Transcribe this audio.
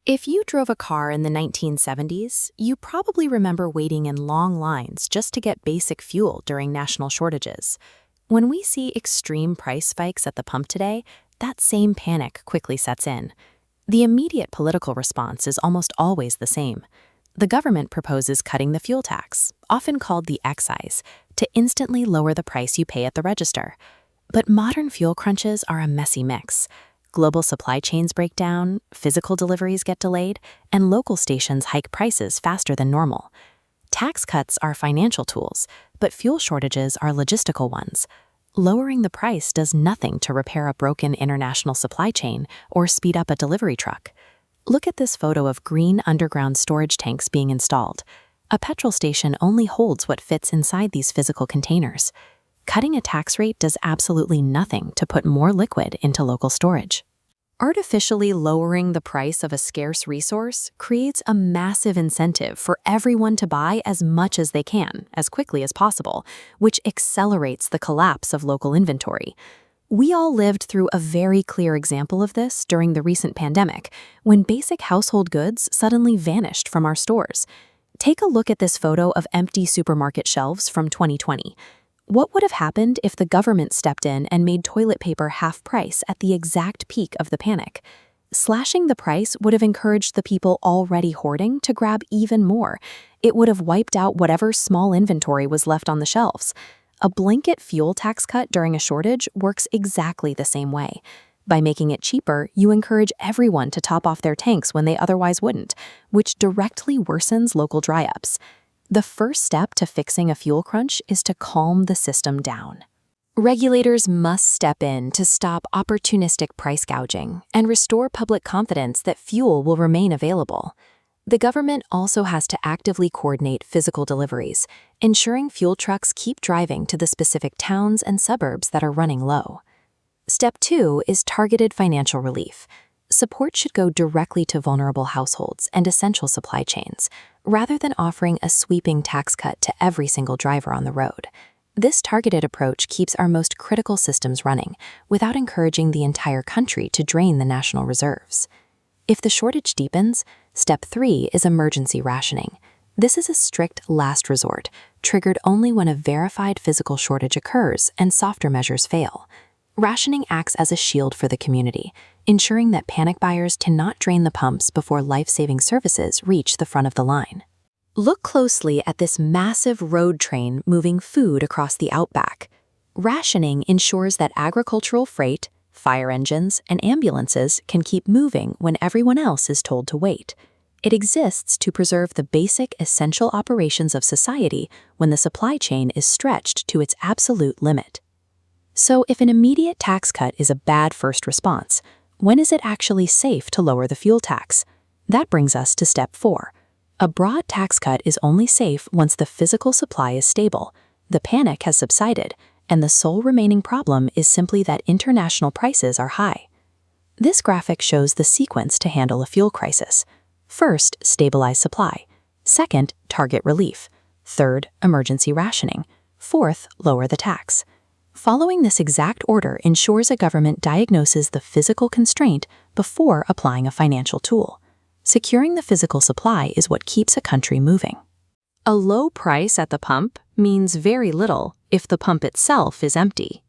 If you drove a car in the 1970s, you probably remember waiting in long lines just to get basic fuel during national shortages. When we see extreme price spikes at the pump today, that same panic quickly sets in. The immediate political response is almost always the same. The government proposes cutting the fuel tax, often called the excise, to instantly lower the price you pay at the register. But modern fuel crunches are a messy mix. Global supply chains break down, physical deliveries get delayed, and local stations hike prices faster than normal. Tax cuts are financial tools, but fuel shortages are logistical ones. Lowering the price does nothing to repair a broken international supply chain or speed up a delivery truck. Look at this photo of green underground storage tanks being installed. A petrol station only holds what fits inside these physical containers. Cutting a tax rate does absolutely nothing to put more liquid into local storage. Artificially lowering the price of a scarce resource creates a massive incentive for everyone to buy as much as they can, as quickly as possible, which accelerates the collapse of local inventory. We all lived through a very clear example of this during the recent pandemic, when basic household goods suddenly vanished from our stores. Take a look at this photo of empty supermarket shelves from 2020. What would have happened if the government stepped in and made toilet paper half price at the exact peak of the panic? Slashing the price would have encouraged the people already hoarding to grab even more. It would have wiped out whatever small inventory was left on the shelves. A blanket fuel tax cut during a shortage works exactly the same way. By making it cheaper, you encourage everyone to top off their tanks when they otherwise wouldn't, which directly worsens local dry-ups. The first step to fixing a fuel crunch is to calm the system down. Regulators must step in to stop opportunistic price gouging and restore public confidence that fuel will remain available. The government also has to actively coordinate physical deliveries, ensuring fuel trucks keep driving to the specific towns and suburbs that are running low. Step 2 is targeted financial relief. Support should go directly to vulnerable households and essential supply chains, rather than offering a sweeping tax cut to every single driver on the road. This targeted approach keeps our most critical systems running, without encouraging the entire country to drain the national reserves. If the shortage deepens, Step 3 is emergency rationing. This is a strict last resort, triggered only when a verified physical shortage occurs and softer measures fail. Rationing acts as a shield for the community, ensuring that panic buyers cannot drain the pumps before life-saving services reach the front of the line. Look closely at this massive road train moving food across the outback. Rationing ensures that agricultural freight, fire engines, and ambulances can keep moving when everyone else is told to wait. It exists to preserve the basic essential operations of society when the supply chain is stretched to its absolute limit. So if an immediate tax cut is a bad first response, when is it actually safe to lower the fuel tax? That brings us to Step 4. A broad tax cut is only safe once the physical supply is stable, the panic has subsided, and the sole remaining problem is simply that international prices are high. This graphic shows the sequence to handle a fuel crisis. First, stabilize supply. Second, target relief. Third, emergency rationing. Fourth, lower the tax. Following this exact order ensures a government diagnoses the physical constraint before applying a financial tool. Securing the physical supply is what keeps a country moving. A low price at the pump means very little if the pump itself is empty.